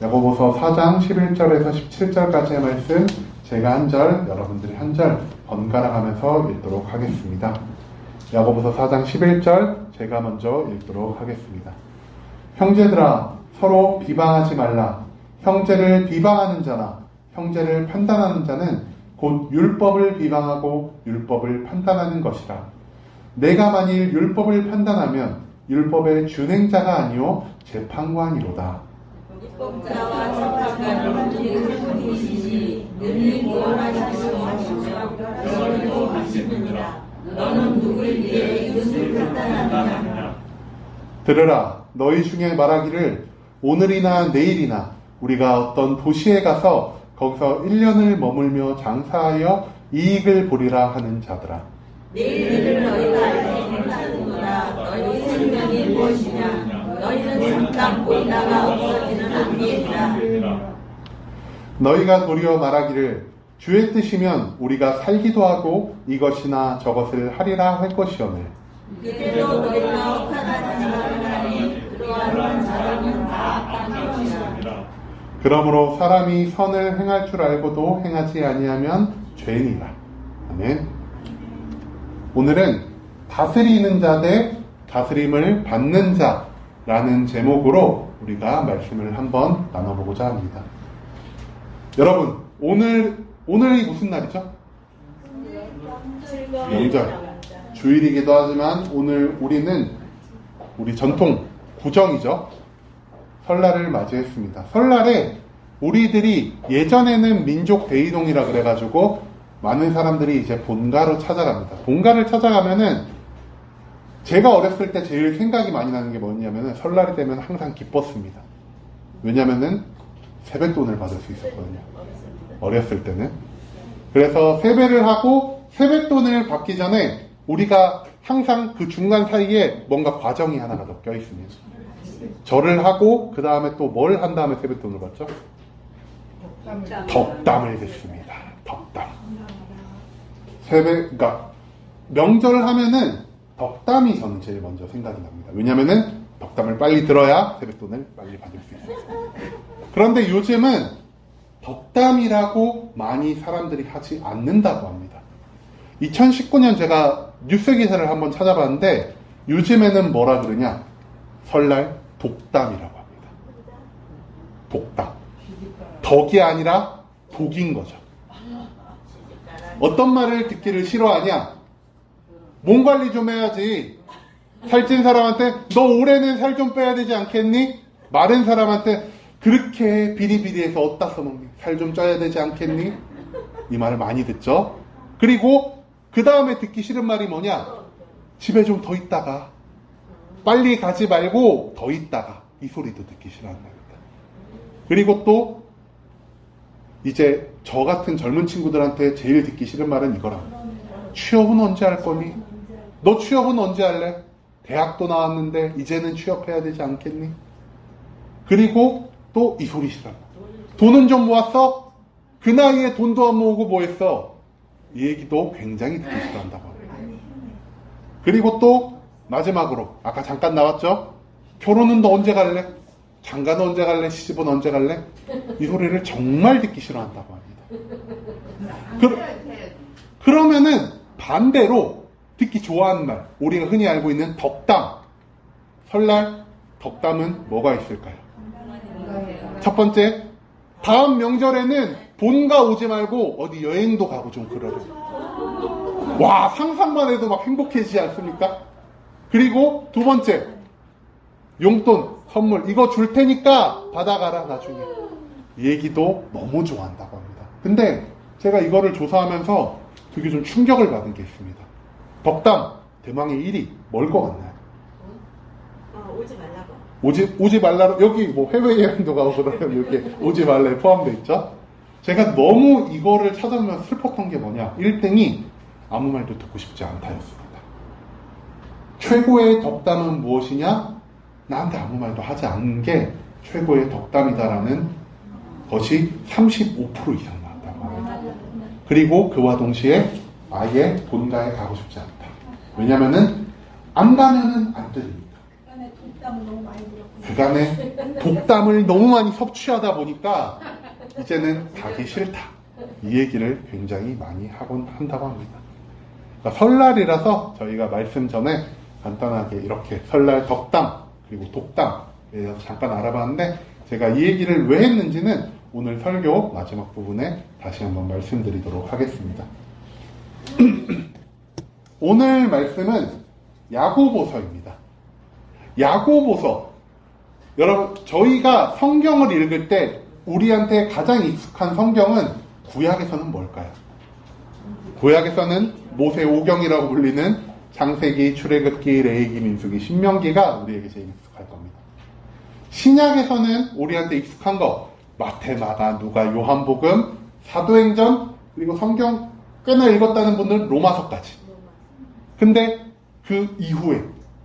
야고보서 4장 11절에서 17절까지의 말씀 제가 한 절, 여러분들이 한 절 번갈아 가면서 읽도록 하겠습니다. 야고보서 4장 11절 제가 먼저 읽도록 하겠습니다. 형제들아 서로 비방하지 말라. 형제를 비방하는 자나 형제를 판단하는 자는 곧 율법을 비방하고 율법을 판단하는 것이라. 내가 만일 율법을 판단하면 율법의 준행자가 아니요 재판관이로다. 율법자와 재판관은 분이시지 능히 구원하시고 하시며 너희도 하시느니라. 너는 누구를 위해 이웃을 판단하느냐. 들으라. 너희 중에 말하기를 오늘이나 내일이나 우리가 어떤 도시에 가서 거기서 1년을 머물며 장사하여 이익을 보리라 하는 자들아. 내일을 너희가 알지 못하는구나. 너희 생명이 무엇이냐. 너희는 잠깐 보이다가 없어지는 안개니라. 너희가 도리어 말하기를 주의 뜻이면 우리가 살기도 하고 이것이나 저것을 하리라 할 것이오늘. 그대로 너희가 억하는 자를 하니 그러한 자라는 다 악한 것이라. 그러므로 사람이 선을 행할 줄 알고도 행하지 아니하면 죄니라. 아멘. 오늘은 다스리는 자 대 다스림을 받는 자라는 제목으로 우리가 말씀을 한번 나눠보고자 합니다. 여러분, 오늘이 무슨 날이죠? 명절. 주일이기도 하지만 오늘 우리는 우리 전통 구정이죠. 설날을 맞이했습니다. 설날에 우리들이 예전에는 민족 대이동이라 그래가지고 많은 사람들이 이제 본가로 찾아갑니다. 본가를 찾아가면은 제가 어렸을 때 제일 생각이 많이 나는 게 뭐냐면은 설날이 되면 항상 기뻤습니다. 왜냐면은 세뱃돈을 받을 수 있었거든요. 어렸을 때는. 그래서 세배를 하고 세뱃돈을 받기 전에 우리가 항상 그 중간 사이에 뭔가 과정이 하나가 더 껴있습니다. 절을 하고 그 다음에 또 뭘 한 다음에 세뱃돈을 받죠? 덕담을 듣습니다. 덕담. 그러니까 명절을 하면은 덕담이 저는 제일 먼저 생각이 납니다. 왜냐면은 덕담을 빨리 들어야 세뱃돈을 빨리 받을 수 있어요. 그런데 요즘은 덕담이라고 많이 사람들이 하지 않는다고 합니다. 2019년 제가 뉴스 기사를 한번 찾아봤는데 요즘에는 뭐라 그러냐? 설날 독담이라고 합니다. 독담. 덕이 아니라 독인 거죠. 어떤 말을 듣기를 싫어하냐? 몸 관리 좀 해야지. 살찐 사람한테 너 올해는 살 좀 빼야 되지 않겠니? 마른 사람한테 그렇게 비리비리해서 어디다 써먹니? 살 좀 쪄야 되지 않겠니? 이 말을 많이 듣죠. 그리고 그 다음에 듣기 싫은 말이 뭐냐? 집에 좀 더 있다가 빨리 가지 말고 더 있다가 이 소리도 듣기 싫어한답니다. 그리고 또 이제 저 같은 젊은 친구들한테 제일 듣기 싫은 말은 이거랍니다. 취업은 언제 할 거니? 너 취업은 언제 할래? 대학도 나왔는데 이제는 취업해야 되지 않겠니? 그리고 또 이 소리 싫어합니다. 돈은 좀 모았어? 그 나이에 돈도 안 모으고 뭐 했어? 이 얘기도 굉장히 듣기 싫어한다고 합니다. 그리고 또 마지막으로 아까 잠깐 나왔죠? 결혼은 너 언제 갈래? 장가는 언제 갈래? 시집은 언제 갈래? 이 소리를 정말 듣기 싫어한다고 합니다. 그러면은 반대로 듣기 좋아하는 말, 우리가 흔히 알고 있는 덕담. 설날 덕담은 뭐가 있을까요? 첫 번째, 다음 명절에는 본가 오지 말고 어디 여행도 가고 좀 그러래. 와, 상상만 해도 막 행복해지지 않습니까? 그리고 두 번째, 용돈, 선물 이거 줄 테니까 받아가라 나중에. 이 얘기도 너무 좋아한다고 합니다. 근데 제가 이거를 조사하면서 되게 좀 충격을 받은 게 있습니다. 덕담 대망의 1위 뭘 것 같나요? 오지 말라고. 오지 말라고. 여기 뭐 해외여행도 가고 그러면 이렇게 오지 말라에 포함되어 있죠. 제가 너무 이거를 찾아보면 슬펐던 게 뭐냐, 1등이 아무 말도 듣고 싶지 않다였습니다. 최고의 덕담은 무엇이냐? 나한테 아무 말도 하지 않는 게 최고의 덕담이다라는 것이 35% 이상 나왔다고 합니다. 그리고 그와 동시에 아예 본가에 가고 싶지 않다. 왜냐면은 안 가면은 안 들리니까. 그간에 독담을 너무 많이 섭취하다 보니까 이제는 가기 싫다. 이 얘기를 굉장히 많이 한다고 합니다. 그러니까 설날이라서 저희가 말씀 전에 간단하게 이렇게 설날 덕담 그리고 독담에 대해서 잠깐 알아봤는데 제가 이 얘기를 왜 했는지는 오늘 설교 마지막 부분에 다시 한번 말씀드리도록 하겠습니다. 오늘 말씀은 야고보서입니다. 야고보서. 여러분, 저희가 성경을 읽을 때 우리한테 가장 익숙한 성경은 구약에서는 뭘까요? 구약에서는 모세오경이라고 불리는 창세기, 출애굽기, 레위기, 민수기, 신명기가 우리에게 제일 익숙할 겁니다. 신약에서는 우리한테 익숙한 거 마태, 마가, 누가, 요한복음, 사도행전, 그리고 성경 꽤나 읽었다는 분들은 로마서까지. 근데 그 이후에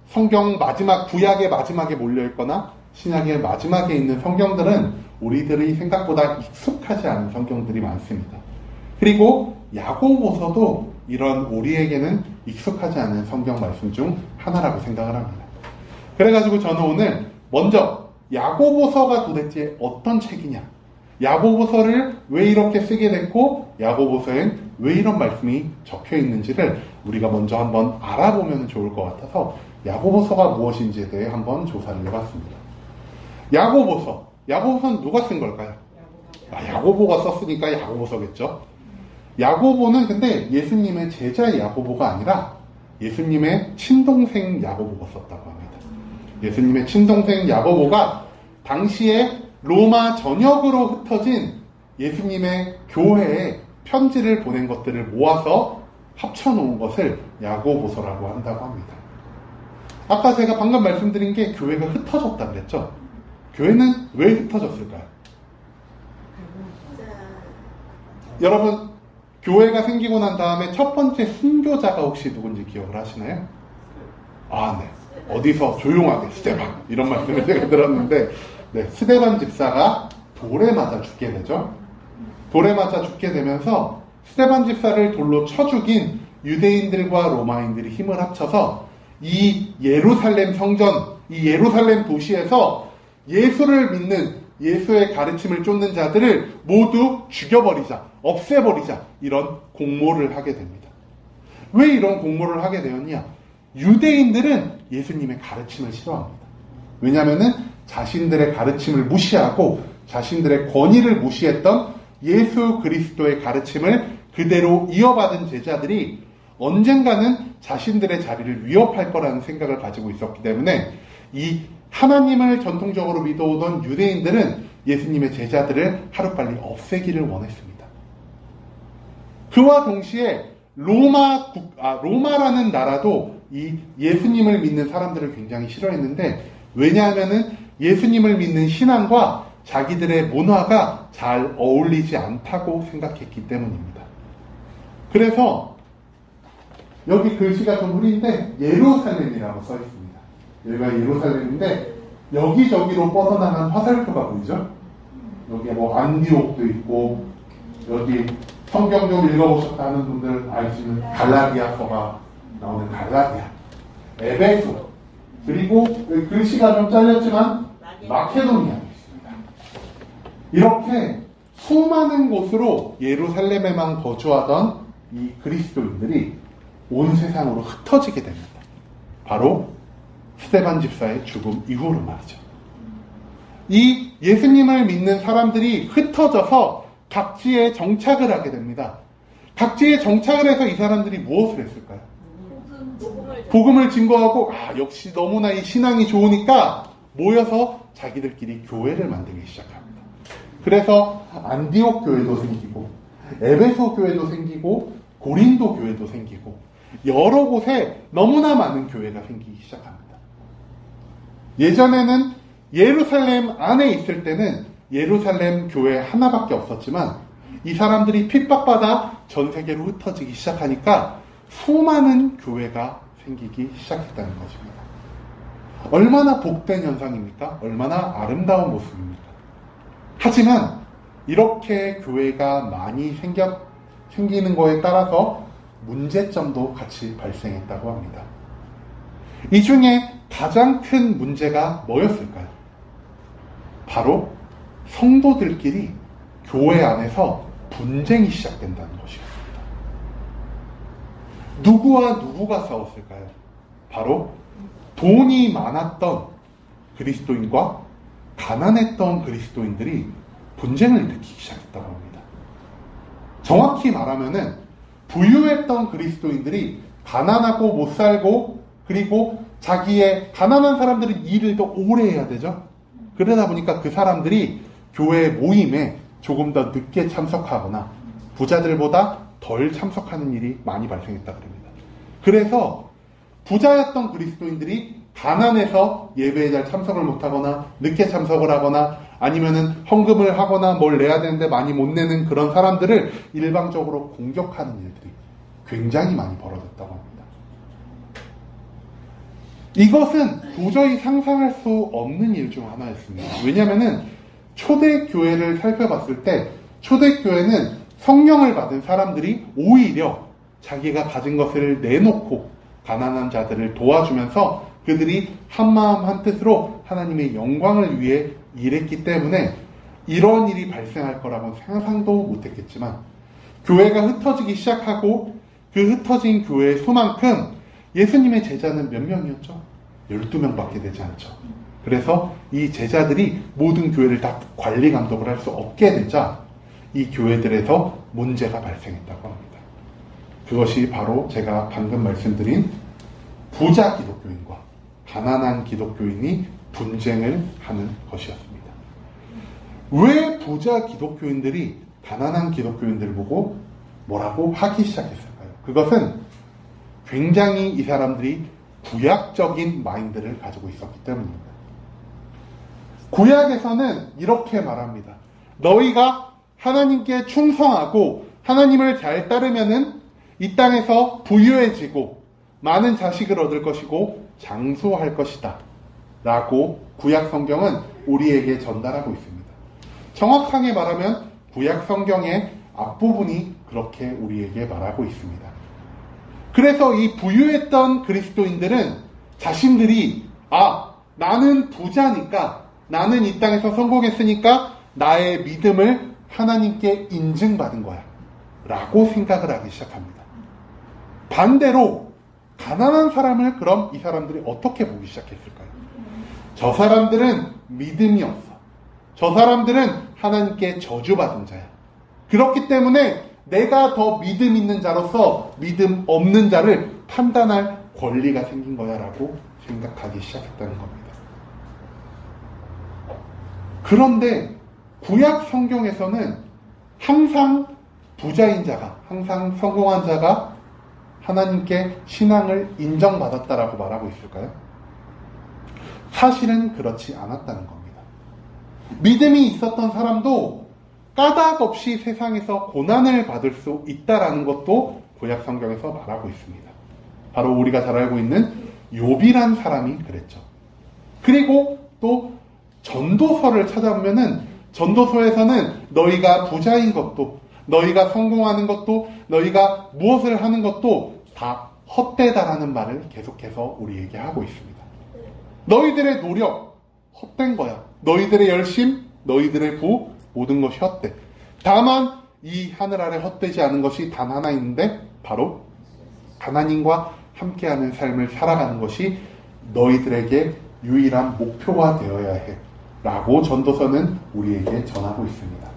성경 마지막, 구약의 마지막에 몰려있거나 신약의 마지막에 있는 성경들은 우리들이 생각보다 익숙하지 않은 성경들이 많습니다. 그리고 야고보서도 이런 우리에게는 익숙하지 않은 성경 말씀 중 하나라고 생각을 합니다. 그래가지고 저는 오늘 먼저 야고보서가 도대체 어떤 책이냐, 야고보서를 왜 이렇게 쓰게 됐고 야고보서엔 왜 이런 말씀이 적혀 있는지를 우리가 먼저 한번 알아보면 좋을 것 같아서 야고보서가 무엇인지에 대해 한번 조사를 해봤습니다. 야고보서는 누가 쓴 걸까요? 야고보가 썼으니까 야고보서겠죠. 야고보는 근데 예수님의 제자 야고보가 아니라 예수님의 친동생 야고보가 썼다고 합니다. 예수님의 친동생 야고보가 당시에 로마 전역으로 흩어진 예수님의 교회에 편지를 보낸 것들을 모아서 합쳐놓은 것을 야고보서라고 한다고 합니다. 아까 제가 방금 말씀드린 게 교회가 흩어졌다 그랬죠? 교회는 왜 흩어졌을까요? 여러분, 교회가 생기고 난 다음에 첫 번째 순교자가 혹시 누군지 기억을 하시나요? 네. 어디서 조용하게 스데반 이런 말씀을 제가 들었는데 네, 스데반 집사가 돌에 맞아 죽게 되죠. 돌에 맞아 죽게 되면서 스데반 집사를 돌로 쳐 죽인 유대인들과 로마인들이 힘을 합쳐서 이 예루살렘 성전, 이 예루살렘 도시에서 예수를 믿는, 예수의 가르침을 쫓는 자들을 모두 죽여버리자, 없애버리자, 이런 공모를 하게 됩니다. 왜 이런 공모를 하게 되었냐? 유대인들은 예수님의 가르침을 싫어합니다. 왜냐하면 자신들의 가르침을 무시하고 자신들의 권위를 무시했던 예수 그리스도의 가르침을 그대로 이어받은 제자들이 언젠가는 자신들의 자리를 위협할 거라는 생각을 가지고 있었기 때문에 이 하나님을 전통적으로 믿어오던 유대인들은 예수님의 제자들을 하루빨리 없애기를 원했습니다. 그와 동시에 로마라는 나라도 이 예수님을 믿는 사람들을 굉장히 싫어했는데 왜냐하면 예수님을 믿는 신앙과 자기들의 문화가 잘 어울리지 않다고 생각했기 때문입니다. 그래서 여기 글씨가 좀 흐린데 예루살렘이라고 써 있습니다. 여기가 예루살렘인데 여기저기로 뻗어나간 화살표가 보이죠? 여기 뭐 안디옥도 있고 여기 성경 좀 읽어보셨다 하는 분들 알 수 있는 갈라디아서가 나오는 갈라디아, 에베소, 그리고 글씨가 좀 잘렸지만 마케도니아도 있습니다. 이렇게 수많은 곳으로 예루살렘에만 거주하던 이 그리스도인들이 온 세상으로 흩어지게 됩니다. 바로 스데반 집사의 죽음 이후로 말이죠. 이 예수님을 믿는 사람들이 흩어져서 각지에 정착을 하게 됩니다. 각지에 정착을 해서 이 사람들이 무엇을 했을까요? 복음을 증거하고 역시 너무나 이 신앙이 좋으니까 모여서 자기들끼리 교회를 만들기 시작합니다. 그래서 안디옥 교회도 생기고 에베소 교회도 생기고 고린도 교회도 생기고 여러 곳에 너무나 많은 교회가 생기기 시작합니다. 예전에는 예루살렘 안에 있을 때는 예루살렘 교회 하나밖에 없었지만 이 사람들이 핍박받아 전 세계로 흩어지기 시작하니까 수많은 교회가 생기기 시작했다는 것입니다. 얼마나 복된 현상입니까? 얼마나 아름다운 모습입니까? 하지만 이렇게 교회가 많이 생기는 거에 따라서 문제점도 같이 발생했다고 합니다. 이 중에 가장 큰 문제가 뭐였을까요? 바로 성도들끼리 교회 안에서 분쟁이 시작된다는 것이었습니다. 누구와 누구가 싸웠을까요? 바로 돈이 많았던 그리스도인과 가난했던 그리스도인들이 분쟁을 일으키기 시작했다고 합니다. 정확히 말하면은 부유했던 그리스도인들이 가난하고 못 살고, 그리고 자기의 가난한 사람들은 일을 더 오래 해야 되죠. 그러다 보니까 그 사람들이 교회 모임에 조금 더 늦게 참석하거나 부자들보다 덜 참석하는 일이 많이 발생했다고 합니다. 그래서 부자였던 그리스도인들이 가난해서 예배에 잘 참석을 못하거나 늦게 참석을 하거나 아니면은 헌금을 하거나 뭘 내야 되는데 많이 못 내는 그런 사람들을 일방적으로 공격하는 일들이 굉장히 많이 벌어졌다고 합니다. 이것은 도저히 상상할 수 없는 일 중 하나였습니다. 왜냐하면은 초대교회를 살펴봤을 때 초대교회는 성령을 받은 사람들이 오히려 자기가 가진 것을 내놓고 가난한 자들을 도와주면서 그들이 한마음 한뜻으로 하나님의 영광을 위해 일했기 때문에 이런 일이 발생할 거라고는 상상도 못했겠지만, 교회가 흩어지기 시작하고 그 흩어진 교회의 수만큼 예수님의 제자는 몇 명이었죠? 12명밖에 되지 않죠. 그래서 이 제자들이 모든 교회를 다 관리 감독을 할 수 없게 되자 이 교회들에서 문제가 발생했다고 합니다. 그것이 바로 제가 방금 말씀드린 부자 기독교인과 가난한 기독교인이 분쟁을 하는 것이었습니다. 왜 부자 기독교인들이 가난한 기독교인들을 보고 뭐라고 하기 시작했을까요? 그것은 굉장히 이 사람들이 구약적인 마인드를 가지고 있었기 때문입니다. 구약에서는 이렇게 말합니다. 너희가 하나님께 충성하고 하나님을 잘 따르면은 이 땅에서 부유해지고 많은 자식을 얻을 것이고 장수할 것이다 라고 구약 성경은 우리에게 전달하고 있습니다. 정확하게 말하면 구약 성경의 앞부분이 그렇게 우리에게 말하고 있습니다. 그래서 이 부유했던 그리스도인들은 자신들이 나는 부자니까, 나는 이 땅에서 성공했으니까 나의 믿음을 하나님께 인증받은 거야 라고 생각을 하기 시작합니다. 반대로 가난한 사람을 그럼 이 사람들이 어떻게 보기 시작했을까요? 저 사람들은 믿음이 없어. 저 사람들은 하나님께 저주받은 자야. 그렇기 때문에 내가 더 믿음 있는 자로서 믿음 없는 자를 판단할 권리가 생긴 거야 라고 생각하기 시작했다는 겁니다. 그런데 구약 성경에서는 항상 부자인 자가, 항상 성공한 자가 하나님께 신앙을 인정받았다라고 말하고 있을까요? 사실은 그렇지 않았다는 겁니다. 믿음이 있었던 사람도 까닭 없이 세상에서 고난을 받을 수 있다라는 것도 구약 성경에서 말하고 있습니다. 바로 우리가 잘 알고 있는 욥이란 사람이 그랬죠. 그리고 또 전도서를 찾아보면은 전도서에서는 너희가 부자인 것도, 너희가 성공하는 것도, 너희가 무엇을 하는 것도 다 헛되다라는 말을 계속해서 우리에게 하고 있습니다. 너희들의 노력 헛된 거야. 너희들의 열심, 너희들의 부, 모든 것이 헛돼. 다만 이 하늘 아래 헛되지 않은 것이 단 하나 있는데 바로 하나님과 함께하는 삶을 살아가는 것이 너희들에게 유일한 목표가 되어야 해 라고 전도서는 우리에게 전하고 있습니다.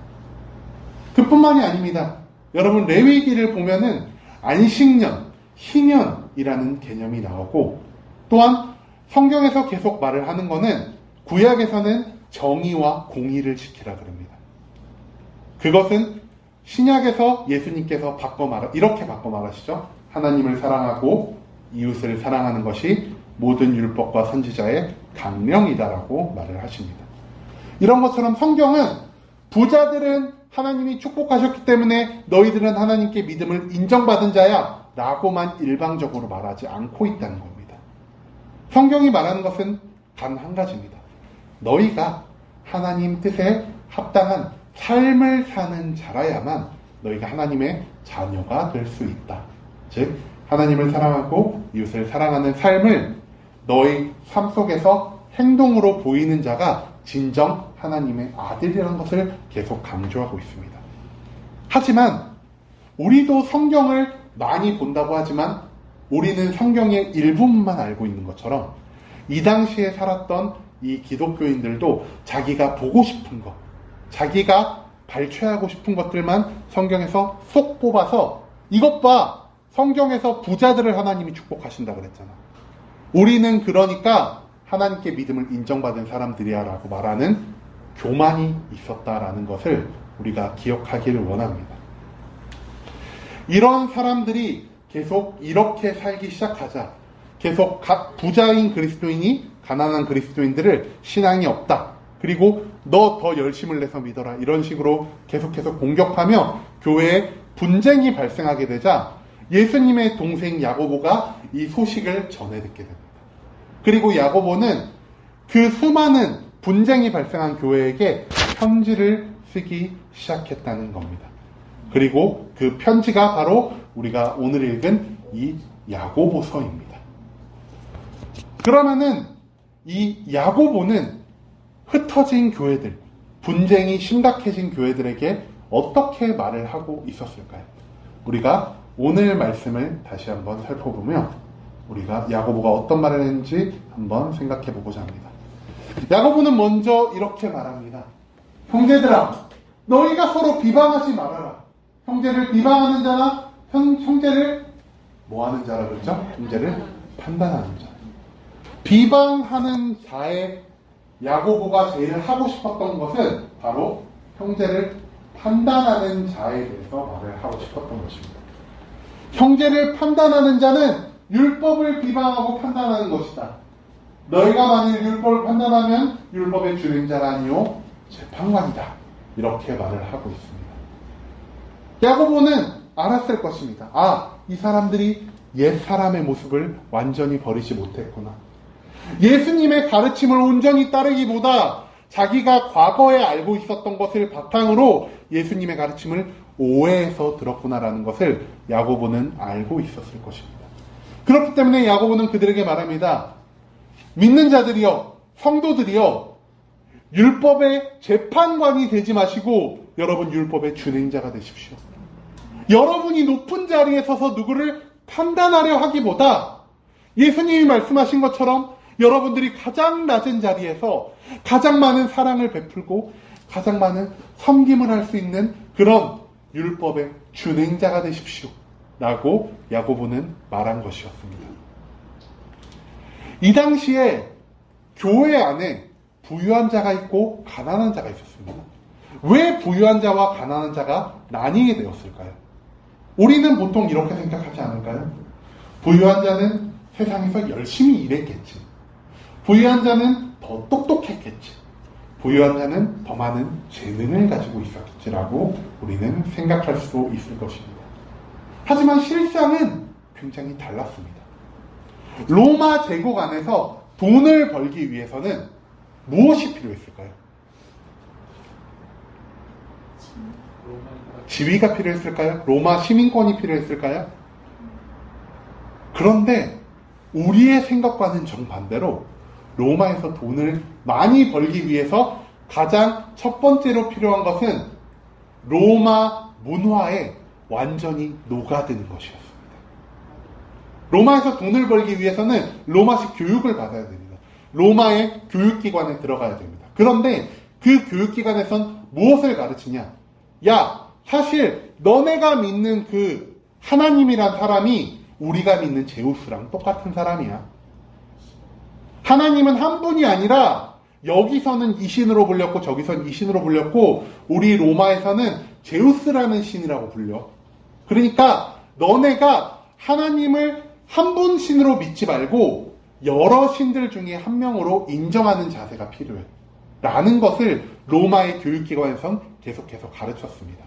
그뿐만이 아닙니다. 여러분 레위기를 보면은 안식년, 희년이라는 개념이 나오고, 또한 성경에서 계속 말을 하는 거는 구약에서는 정의와 공의를 지키라 그럽니다. 그것은 신약에서 예수님께서 이렇게 바꿔 말하시죠. 하나님을 사랑하고 이웃을 사랑하는 것이 모든 율법과 선지자의 강령이다라고 말을 하십니다. 이런 것처럼 성경은 부자들은 하나님이 축복하셨기 때문에 너희들은 하나님께 믿음을 인정받은 자야 라고만 일방적으로 말하지 않고 있다는 겁니다. 성경이 말하는 것은 단 한 가지입니다. 너희가 하나님 뜻에 합당한 삶을 사는 자라야만 너희가 하나님의 자녀가 될 수 있다. 즉 하나님을 사랑하고 이웃을 사랑하는 삶을 너희 삶 속에서 행동으로 보이는 자가 진정 하나님의 아들이라는 것을 계속 강조하고 있습니다. 하지만 우리도 성경을 많이 본다고 하지만 우리는 성경의 일부분만 알고 있는 것처럼 이 당시에 살았던 이 기독교인들도 자기가 보고 싶은 것, 자기가 발췌하고 싶은 것들만 성경에서 쏙 뽑아서 이것 봐! 성경에서 부자들을 하나님이 축복하신다고 그랬잖아. 우리는 그러니까 하나님께 믿음을 인정받은 사람들이야 라고 말하는 교만이 있었다라는 것을 우리가 기억하기를 원합니다. 이런 사람들이 계속 이렇게 살기 시작하자 계속 부자인 그리스도인이 가난한 그리스도인들을 신앙이 없다. 그리고 너 더 열심을 내서 믿어라. 이런 식으로 계속해서 공격하며 교회에 분쟁이 발생하게 되자 예수님의 동생 야고보가 이 소식을 전해 듣게 됩니다. 그리고 야고보는 그 수많은 분쟁이 발생한 교회에게 편지를 쓰기 시작했다는 겁니다. 그리고 그 편지가 바로 우리가 오늘 읽은 이 야고보서입니다. 그러면은 이 야고보는 흩어진 교회들, 분쟁이 심각해진 교회들에게 어떻게 말을 하고 있었을까요? 우리가 오늘 말씀을 다시 한번 살펴보며 우리가 야고보가 어떤 말을 했는지 한번 생각해 보고자 합니다. 야고보는 먼저 이렇게 말합니다. 형제들아, 너희가 서로 비방하지 말아라. 형제를 비방하는 자나 형제를 뭐 하는 자라 그러죠? 형제를 판단하는 자. 비방하는 자의 야고보가 제일 하고 싶었던 것은 바로 형제를 판단하는 자에 대해서 말을 하고 싶었던 것입니다. 형제를 판단하는 자는 율법을 비방하고 판단하는 것이다. 너희가 만일 율법을 판단하면 율법의 준행자가 아니요 재판관이다. 이렇게 말을 하고 있습니다. 야고보는 알았을 것입니다. 아, 이 사람들이 옛사람의 모습을 완전히 버리지 못했구나. 예수님의 가르침을 온전히 따르기보다 자기가 과거에 알고 있었던 것을 바탕으로 예수님의 가르침을 오해해서 들었구나라는 것을 야고보는 알고 있었을 것입니다. 그렇기 때문에 야고보는 그들에게 말합니다. 믿는 자들이여, 성도들이여, 율법의 재판관이 되지 마시고 여러분 율법의 준행자가 되십시오. 여러분이 높은 자리에 서서 누구를 판단하려 하기보다 예수님이 말씀하신 것처럼 여러분들이 가장 낮은 자리에서 가장 많은 사랑을 베풀고 가장 많은 섬김을 할 수 있는 그런 율법의 준행자가 되십시오. 라고 야고보는 말한 것이었습니다. 이 당시에 교회 안에 부유한 자가 있고 가난한 자가 있었습니다. 왜 부유한 자와 가난한 자가 나뉘게 되었을까요? 우리는 보통 이렇게 생각하지 않을까요? 부유한 자는 세상에서 열심히 일했겠지. 부유한 자는 더 똑똑했겠지. 부유한 자는 더 많은 재능을 가지고 있었겠지라고 우리는 생각할 수 있을 것입니다. 하지만 실상은 굉장히 달랐습니다. 로마 제국 안에서 돈을 벌기 위해서는 무엇이 필요했을까요? 지위가 필요했을까요? 로마 시민권이 필요했을까요? 그런데 우리의 생각과는 정반대로 로마에서 돈을 많이 벌기 위해서 가장 첫 번째로 필요한 것은 로마 문화에 완전히 녹아드는 것이었습니다. 로마에서 돈을 벌기 위해서는 로마식 교육을 받아야 됩니다. 로마의 교육기관에 들어가야 됩니다. 그런데 그 교육기관에선 무엇을 가르치냐? 야, 사실 너네가 믿는 그 하나님이란 사람이 우리가 믿는 제우스랑 똑같은 사람이야. 하나님은 한 분이 아니라 여기서는 이 신으로 불렸고 저기서는 이 신으로 불렸고 우리 로마에서는 제우스라는 신이라고 불려. 그러니까 너네가 하나님을 한 분 신으로 믿지 말고 여러 신들 중에 한 명으로 인정하는 자세가 필요해. 라는 것을 로마의 교육기관에선 계속해서 가르쳤습니다.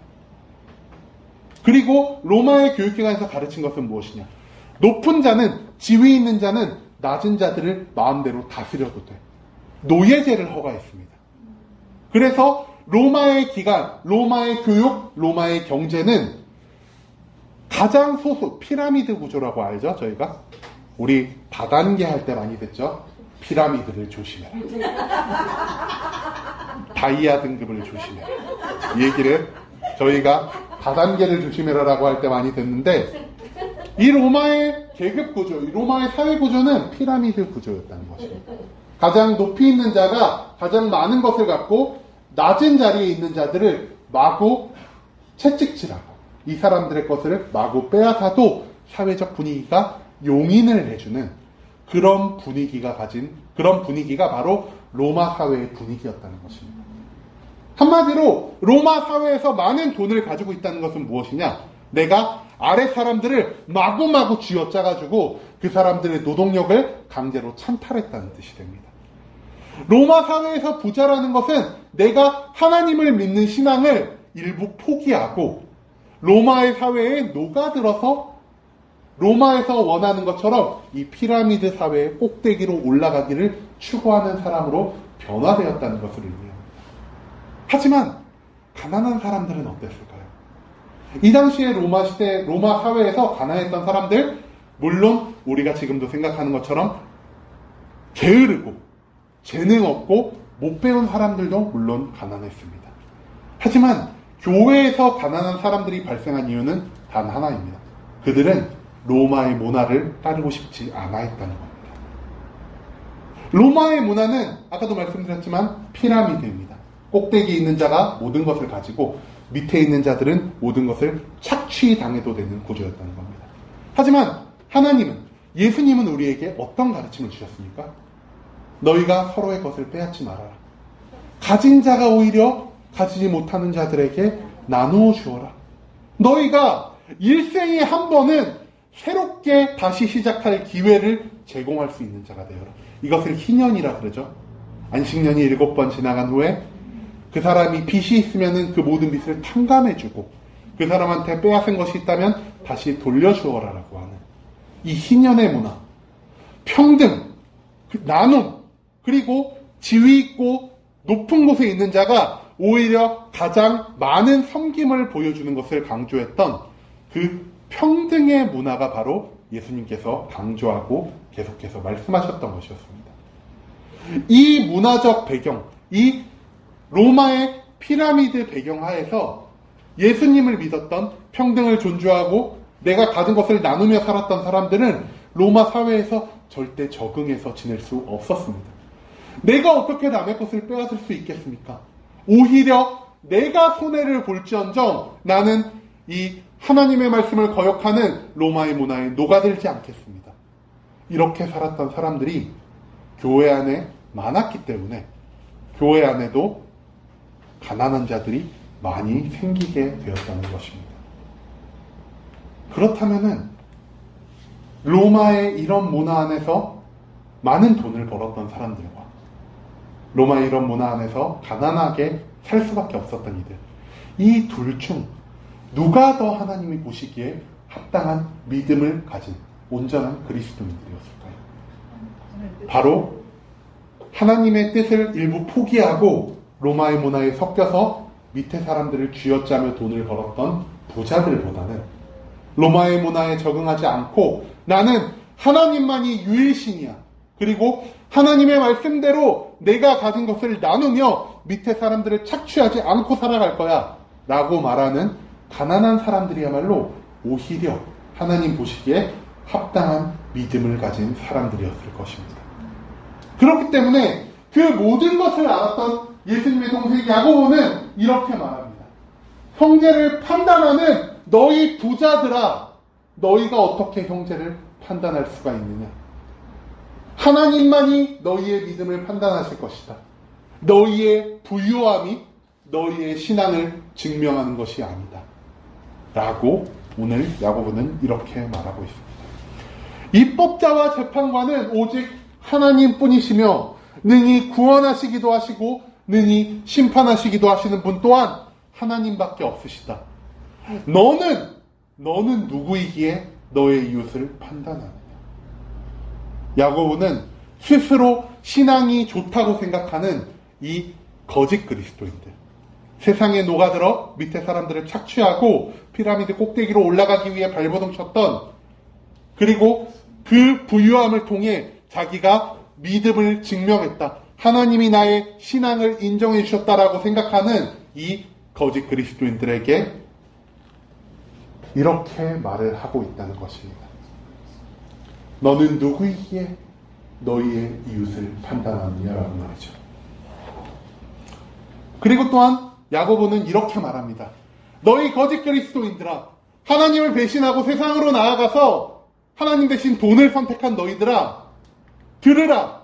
그리고 로마의 교육기관에서 가르친 것은 무엇이냐? 높은 자는, 지위 있는 자는 낮은 자들을 마음대로 다스려도 돼. 노예제를 허가했습니다. 그래서 로마의 기관, 로마의 교육, 로마의 경제는 가장 소수, 피라미드 구조라고 알죠? 저희가? 우리 다단계 할 때 많이 듣죠? 피라미드를 조심해라. 다이아 등급을 조심해라. 이 얘기를 저희가 다단계를 조심해라라고 할 때 많이 듣는데, 이 로마의 계급 구조, 이 로마의 사회 구조는 피라미드 구조였다는 것입니다. 가장 높이 있는 자가 가장 많은 것을 갖고 낮은 자리에 있는 자들을 마구 채찍질하고 이 사람들의 것을 마구 빼앗아도 사회적 분위기가 용인을 해주는 그런 분위기가 바로 로마 사회의 분위기였다는 것입니다. 한마디로 로마 사회에서 많은 돈을 가지고 있다는 것은 무엇이냐? 내가 아래 사람들을 마구마구 쥐어짜가지고 그 사람들의 노동력을 강제로 찬탈했다는 뜻이 됩니다. 로마 사회에서 부자라는 것은 내가 하나님을 믿는 신앙을 일부 포기하고 로마의 사회에 녹아들어서 로마에서 원하는 것처럼 이 피라미드 사회의 꼭대기로 올라가기를 추구하는 사람으로 변화되었다는 것을 의미합니다. 하지만 가난한 사람들은 어땠을까요? 이 당시에 로마 시대, 로마 사회에서 가난했던 사람들, 물론 우리가 지금도 생각하는 것처럼 게으르고 재능 없고 못 배운 사람들도 물론 가난했습니다. 하지만 교회에서 가난한 사람들이 발생한 이유는 단 하나입니다. 그들은 로마의 문화를 따르고 싶지 않아 했다는 겁니다. 로마의 문화는 아까도 말씀드렸지만 피라미드입니다. 꼭대기에 있는 자가 모든 것을 가지고 밑에 있는 자들은 모든 것을 착취당해도 되는 구조였다는 겁니다. 하지만 하나님은, 예수님은 우리에게 어떤 가르침을 주셨습니까? 너희가 서로의 것을 빼앗지 말아라. 가진 자가 오히려 가지지 못하는 자들에게 나누어 주어라. 너희가 일생에 한 번은 새롭게 다시 시작할 기회를 제공할 수 있는 자가 되어라. 이것을 희년이라 그러죠. 안식년이 7번 지나간 후에 그 사람이 빚이 있으면 그 모든 빚을 탕감해주고 그 사람한테 빼앗은 것이 있다면 다시 돌려주어라라고 하는 이 희년의 문화, 평등, 나눔, 그리고 지위 있고 높은 곳에 있는 자가 오히려 가장 많은 섬김을 보여주는 것을 강조했던 그 평등의 문화가 바로 예수님께서 강조하고 계속해서 말씀하셨던 것이었습니다. 이 문화적 배경, 이 로마의 피라미드 배경 하에서 예수님을 믿었던, 평등을 존중하고 내가 가진 것을 나누며 살았던 사람들은 로마 사회에서 절대 적응해서 지낼 수 없었습니다. 내가 어떻게 남의 것을 빼앗을 수 있겠습니까? 오히려 내가 손해를 볼지언정 나는 이 하나님의 말씀을 거역하는 로마의 문화에 녹아들지 않겠습니다. 이렇게 살았던 사람들이 교회 안에 많았기 때문에 교회 안에도 가난한 자들이 많이 생기게 되었다는 것입니다. 그렇다면은 로마의 이런 문화 안에서 많은 돈을 벌었던 사람들과 로마의 이런 문화 안에서 가난하게 살 수밖에 없었던 이들, 이 둘 중 누가 더 하나님이 보시기에 합당한 믿음을 가진 온전한 그리스도인들이었을까요? 바로 하나님의 뜻을 일부 포기하고 로마의 문화에 섞여서 밑에 사람들을 쥐어짜며 돈을 벌었던 부자들보다는 로마의 문화에 적응하지 않고 나는 하나님만이 유일신이야. 그리고 하나님의 말씀대로 내가 가진 것을 나누며 밑에 사람들을 착취하지 않고 살아갈 거야 라고 말하는 가난한 사람들이야말로 오히려 하나님 보시기에 합당한 믿음을 가진 사람들이었을 것입니다. 그렇기 때문에 그 모든 것을 알았던 예수님의 동생 야고보는 이렇게 말합니다. 형제를 판단하는 너희 부자들아, 너희가 어떻게 형제를 판단할 수가 있느냐? 하나님만이 너희의 믿음을 판단하실 것이다. 너희의 부유함이 너희의 신앙을 증명하는 것이 아니다. 라고 오늘 야고보는 이렇게 말하고 있습니다. 입법자와 재판관은 오직 하나님뿐이시며 능히 구원하시기도 하시고 능히 심판하시기도 하시는 분 또한 하나님밖에 없으시다. 너는 누구이기에 너의 이웃을 판단하느냐? 야고보는 스스로 신앙이 좋다고 생각하는 이 거짓 그리스도인들, 세상에 녹아들어 밑에 사람들을 착취하고 피라미드 꼭대기로 올라가기 위해 발버둥 쳤던, 그리고 그 부유함을 통해 자기가 믿음을 증명했다, 하나님이 나의 신앙을 인정해 주셨다라고 생각하는 이 거짓 그리스도인들에게 이렇게 말을 하고 있다는 것입니다. 너는 누구이기에 너희의 이웃을 판단하느냐라고 말이죠. 그리고 또한 야고보는 이렇게 말합니다. 너희 거짓 그리스도인들아, 하나님을 배신하고 세상으로 나아가서 하나님 대신 돈을 선택한 너희들아, 들으라.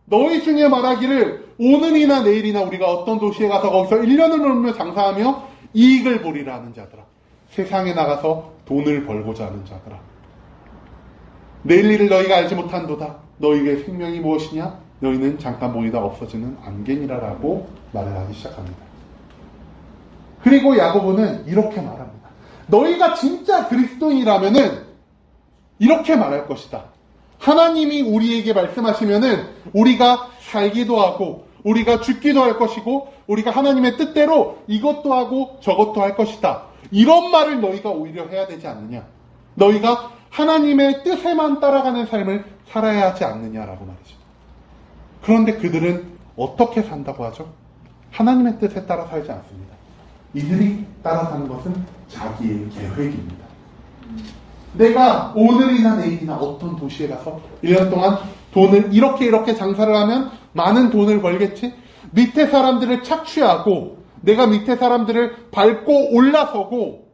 너희 중에 말하기를 오늘이나 내일이나 우리가 어떤 도시에 가서 거기서 1년을 놀며 장사하며 이익을 보리라 하는 자들아, 세상에 나가서 돈을 벌고자 하는 자들아, 내일 일을 너희가 알지 못한도다. 너희의 생명이 무엇이냐? 너희는 잠깐 보이다 없어지는 안개니라 라고 말을 하기 시작합니다. 그리고 야고보는 이렇게 말합니다. 너희가 진짜 그리스도인이라면은 이렇게 말할 것이다. 하나님이 우리에게 말씀하시면은 우리가 살기도 하고 우리가 죽기도 할 것이고 우리가 하나님의 뜻대로 이것도 하고 저것도 할 것이다. 이런 말을 너희가 오히려 해야 되지 않느냐. 너희가 하나님의 뜻에만 따라가는 삶을 살아야 하지 않느냐라고 말이죠. 그런데 그들은 어떻게 산다고 하죠? 하나님의 뜻에 따라 살지 않습니다. 이들이 따라 사는 것은 자기의 계획입니다. 내가 오늘이나 내일이나 어떤 도시에 가서 1년 동안 돈을 이렇게 장사를 하면 많은 돈을 벌겠지? 밑에 사람들을 착취하고 내가 밑에 사람들을 밟고 올라서고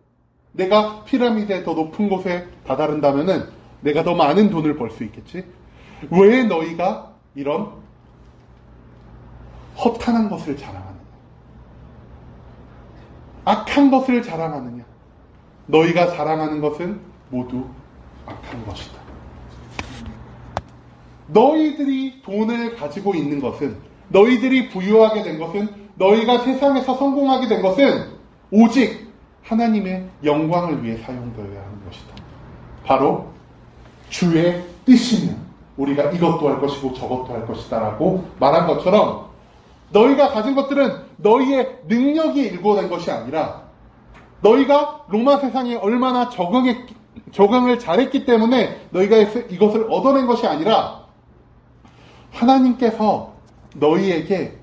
내가 피라미드의 더 높은 곳에 다다른다면은 내가 더 많은 돈을 벌 수 있겠지? 왜 너희가 이런 허탄한 것을 자랑하느냐? 악한 것을 자랑하느냐? 너희가 자랑하는 것은 모두 악한 것이다. 너희들이 돈을 가지고 있는 것은, 너희들이 부유하게 된 것은, 너희가 세상에서 성공하게 된 것은 오직 하나님의 영광을 위해 사용되어야 하는 것이다. 바로 주의 뜻이면 우리가 이것도 할 것이고 저것도 할 것이다 라고 말한 것처럼 너희가 가진 것들은 너희의 능력이 일궈낸 것이 아니라 너희가 로마 세상에 얼마나 적응을 잘했기 때문에 너희가 이것을 얻어낸 것이 아니라 하나님께서 너희에게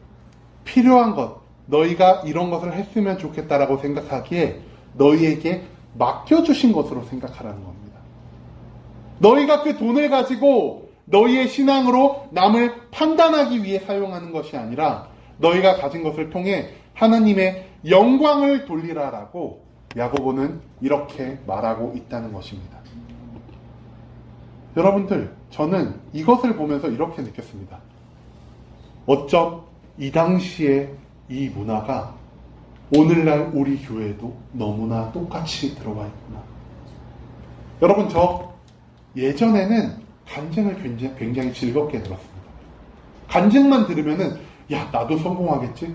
필요한 것, 너희가 이런 것을 했으면 좋겠다라고 생각하기에 너희에게 맡겨주신 것으로 생각하라는 겁니다. 너희가 그 돈을 가지고 너희의 신앙으로 남을 판단하기 위해 사용하는 것이 아니라 너희가 가진 것을 통해 하나님의 영광을 돌리라라고 야고보는 이렇게 말하고 있다는 것입니다. 여러분들, 저는 이것을 보면서 이렇게 느꼈습니다. 어쩜 이 당시에 이 문화가 오늘날 우리 교회에도 너무나 똑같이 들어와 있구나. 여러분, 저 예전에는 간증을 굉장히 즐겁게 들었습니다. 간증만 들으면은 야, 나도 성공하겠지?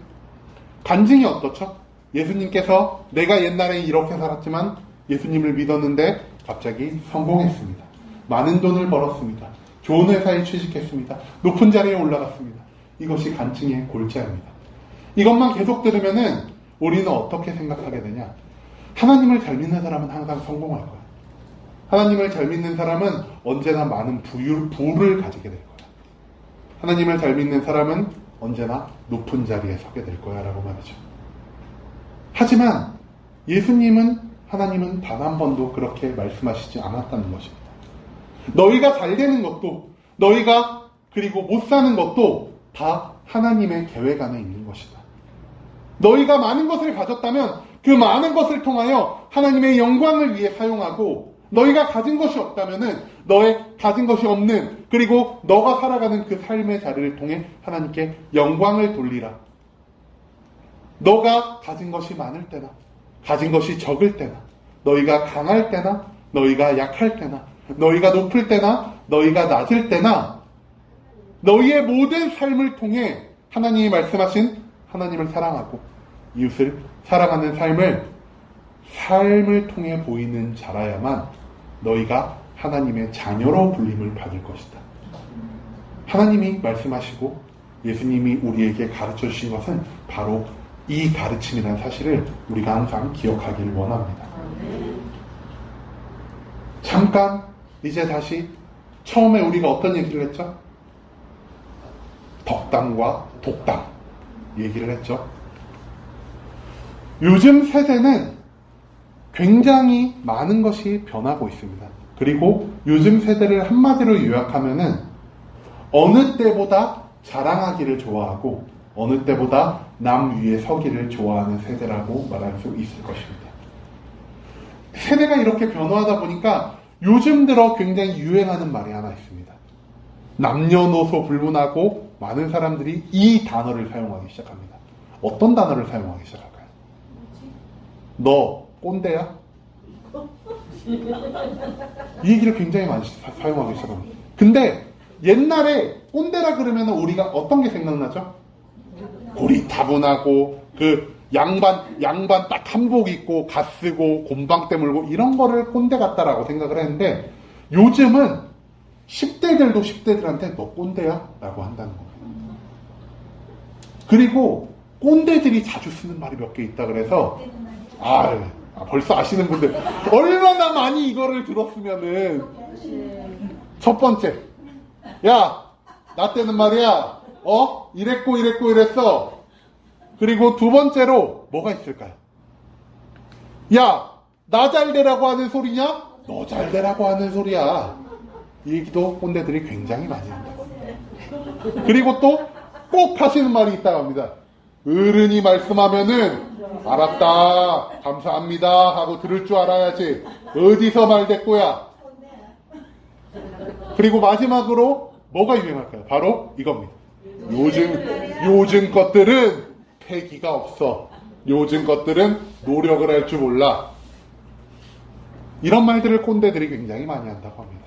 간증이 어떻죠? 예수님께서 내가 옛날에 이렇게 살았지만 예수님을 믿었는데 갑자기 성공했습니다. 많은 돈을 벌었습니다. 좋은 회사에 취직했습니다. 높은 자리에 올라갔습니다. 이것이 간증의 골자입니다. 이것만 계속 들으면은 우리는 어떻게 생각하게 되냐? 하나님을 잘 믿는 사람은 항상 성공할 거야. 하나님을 잘 믿는 사람은 언제나 많은 부를 가지게 될 거야. 하나님을 잘 믿는 사람은 언제나 높은 자리에 서게 될 거야 라고 말이죠. 하지만 하나님은 단 한 번도 그렇게 말씀하시지 않았다는 것입니다. 너희가 잘 되는 것도, 너희가 그리고 못 사는 것도 다 하나님의 계획 안에 있는 것이다. 너희가 많은 것을 가졌다면 그 많은 것을 통하여 하나님의 영광을 위해 사용하고, 너희가 가진 것이 없다면은 너의 가진 것이 없는, 그리고 너가 살아가는 그 삶의 자리를 통해 하나님께 영광을 돌리라. 너가 가진 것이 많을 때나 가진 것이 적을 때나, 너희가 강할 때나 너희가 약할 때나, 너희가 높을 때나 너희가 낮을 때나, 너희의 모든 삶을 통해 하나님이 말씀하신 하나님을 사랑하고 이웃을 사랑하는 삶을 통해 보이는 자라야만 너희가 하나님의 자녀로 불림을 받을 것이다. 하나님이 말씀하시고 예수님이 우리에게 가르쳐 주신 것은 바로 이 가르침이라는 사실을 우리가 항상 기억하기를 원합니다. 잠깐 이제 다시 처음에 우리가 어떤 얘기를 했죠? 덕담과 독담 얘기를 했죠. 요즘 세대는 굉장히 많은 것이 변하고 있습니다. 그리고 요즘 세대를 한마디로 요약하면은 어느 때보다 자랑하기를 좋아하고 어느 때보다 남 위에 서기를 좋아하는 세대라고 말할 수 있을 것입니다. 세대가 이렇게 변화하다 보니까 요즘 들어 굉장히 유행하는 말이 하나 있습니다. 남녀노소 불문하고 많은 사람들이 이 단어를 사용하기 시작합니다. 어떤 단어를 사용하기 시작할까요? 너 꼰대야? 이 얘기를 굉장히 많이 사용하기 시작합니다. 근데 옛날에 꼰대라 그러면 우리가 어떤 게 생각나죠? 고리타분하고 그 양반 딱 한복 입고 갓 쓰고 곰방대 물고 이런 거를 꼰대 같다라고 생각을 했는데 요즘은 10대들도 10대들한테 너 꼰대야? 라고 한다는 겁니다. 그리고 꼰대들이 자주 쓰는 말이 몇 개 있다 그래서 벌써 아시는 분들 얼마나 많이 이거를 들었으면은 첫 번째 야 나 때는 말이야 이랬고 이랬어. 그리고 두 번째로 뭐가 있을까요? 야 나 잘되라고 하는 소리냐? 너 잘되라고 하는 소리야. 이 얘기도 꼰대들이 굉장히 많이 합니다. 그리고 또 꼭 하시는 말이 있다고 합니다. 어른이 말씀하면은 알았다 감사합니다 하고 들을 줄 알아야지 어디서 말대꾸야. 그리고 마지막으로 뭐가 유행할까요? 바로 이겁니다. 요즘 것들은 패기가 없어. 요즘 것들은 노력을 할 줄 몰라. 이런 말들을 꼰대들이 굉장히 많이 한다고 합니다.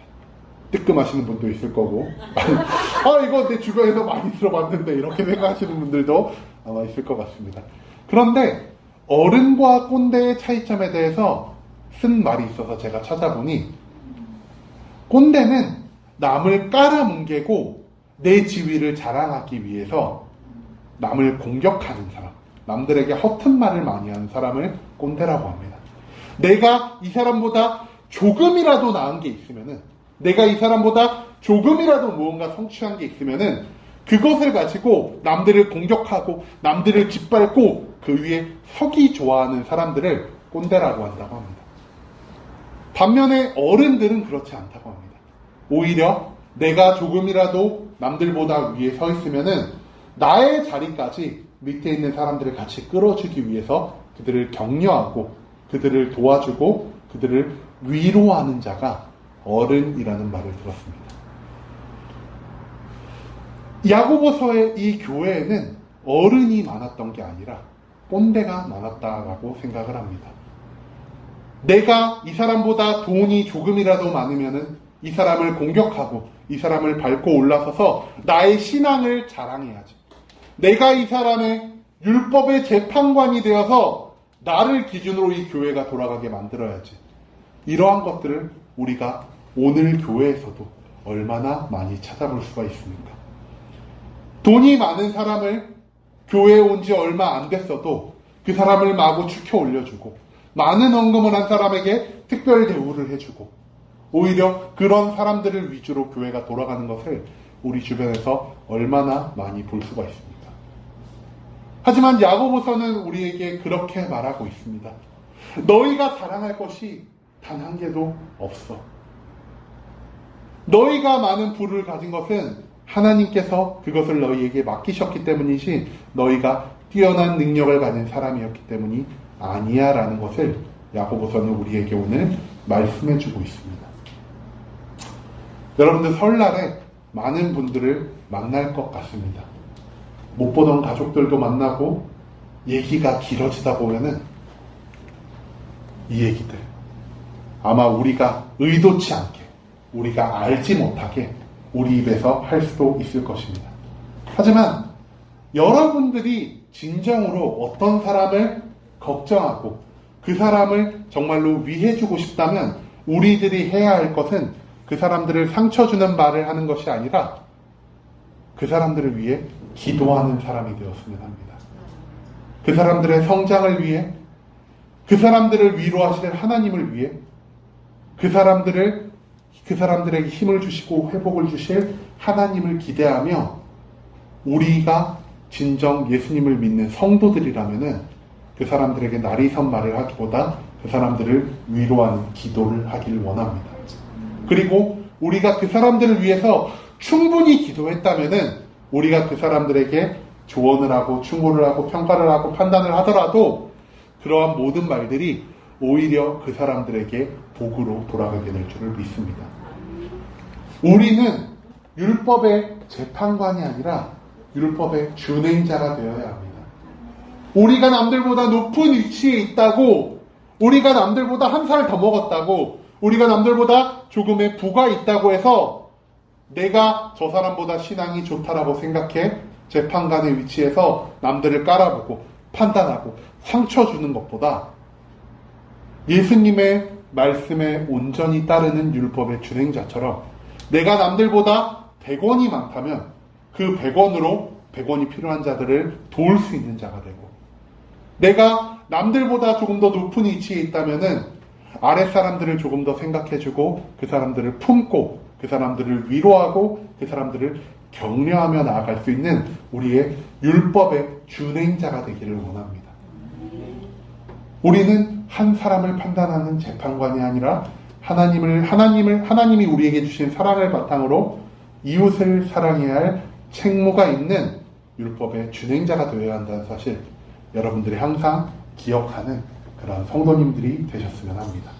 뜨끔하시는 분도 있을 거고 이거 내 주변에서 많이 들어봤는데 이렇게 생각하시는 분들도 아마 있을 것 같습니다. 그런데 어른과 꼰대의 차이점에 대해서 쓴 말이 있어서 제가 찾아보니 꼰대는 남을 깔아뭉개고 내 지위를 자랑하기 위해서 남을 공격하는 사람, 남들에게 허튼 말을 많이 하는 사람을 꼰대라고 합니다. 내가 이 사람보다 조금이라도 나은 게 있으면은, 내가 이 사람보다 조금이라도 무언가 성취한 게 있으면은 그것을 가지고 남들을 공격하고 남들을 짓밟고 그 위에 서기 좋아하는 사람들을 꼰대라고 한다고 합니다. 반면에 어른들은 그렇지 않다고 합니다. 오히려 내가 조금이라도 남들보다 위에 서 있으면은 나의 자리까지 밑에 있는 사람들을 같이 끌어주기 위해서 그들을 격려하고 그들을 도와주고 그들을 위로하는 자가 어른이라는 말을 들었습니다. 야고보서의 이 교회에는 어른이 많았던 게 아니라 꼰대가 많았다라고 생각을 합니다. 내가 이 사람보다 돈이 조금이라도 많으면은 이 사람을 공격하고 이 사람을 밟고 올라서서 나의 신앙을 자랑해야지. 내가 이 사람의 율법의 재판관이 되어서 나를 기준으로 이 교회가 돌아가게 만들어야지. 이러한 것들을 우리가 오늘 교회에서도 얼마나 많이 찾아볼 수가 있습니까? 돈이 많은 사람을 교회에 온 지 얼마 안 됐어도 그 사람을 마구 축혀 올려주고 많은 헌금을 한 사람에게 특별 대우를 해주고 오히려 그런 사람들을 위주로 교회가 돌아가는 것을 우리 주변에서 얼마나 많이 볼 수가 있습니다. 하지만 야고보서는 우리에게 그렇게 말하고 있습니다. 너희가 자랑할 것이 단 한 개도 없어. 너희가 많은 부를 가진 것은 하나님께서 그것을 너희에게 맡기셨기 때문이지 너희가 뛰어난 능력을 가진 사람이었기 때문이 아니야 라는 것을 야고보서는 우리에게 오늘 말씀해주고 있습니다. 여러분들 설날에 많은 분들을 만날 것 같습니다. 못 보던 가족들도 만나고 얘기가 길어지다 보면은 이 얘기들 아마 우리가 의도치 않게 우리가 알지 못하게 우리 입에서 할 수도 있을 것입니다. 하지만 여러분들이 진정으로 어떤 사람을 걱정하고 그 사람을 정말로 위해주고 싶다면 우리들이 해야 할 것은 그 사람들을 상처 주는 말을 하는 것이 아니라 그 사람들을 위해 기도하는 사람이 되었으면 합니다. 그 사람들의 성장을 위해, 그 사람들을 위로하실 하나님을 위해, 그 사람들에게 힘을 주시고 회복을 주실 하나님을 기대하며 우리가 진정 예수님을 믿는 성도들이라면은 그 사람들에게 나리선 말을 하기보다 그 사람들을 위로하는 기도를 하길 원합니다. 그리고 우리가 그 사람들을 위해서 충분히 기도했다면은 우리가 그 사람들에게 조언을 하고 충고를 하고 평가를 하고 판단을 하더라도 그러한 모든 말들이 오히려 그 사람들에게 복으로 돌아가게 될 줄을 믿습니다. 우리는 율법의 재판관이 아니라 율법의 준행자가 되어야 합니다. 우리가 남들보다 높은 위치에 있다고, 우리가 남들보다 한 살 더 먹었다고, 우리가 남들보다 조금의 부가 있다고 해서 내가 저 사람보다 신앙이 좋다라고 생각해 재판관의 위치에서 남들을 깔아보고 판단하고 상처 주는 것보다 예수님의 말씀에 온전히 따르는 율법의 준행자처럼 내가 남들보다 100원이 많다면 그 100원으로 100원이 필요한 자들을 도울 수 있는 자가 되고, 내가 남들보다 조금 더 높은 위치에 있다면은 아랫사람들을 조금 더 생각해주고 그 사람들을 품고 그 사람들을 위로하고 그 사람들을 격려하며 나아갈 수 있는 우리의 율법의 준행자가 되기를 원합니다. 우리는 한 사람을 판단하는 재판관이 아니라 하나님이 우리에게 주신 사랑을 바탕으로 이웃을 사랑해야 할 책무가 있는 율법의 준행자가 되어야 한다는 사실, 여러분들이 항상 기억하는 그런 성도님들이 되셨으면 합니다.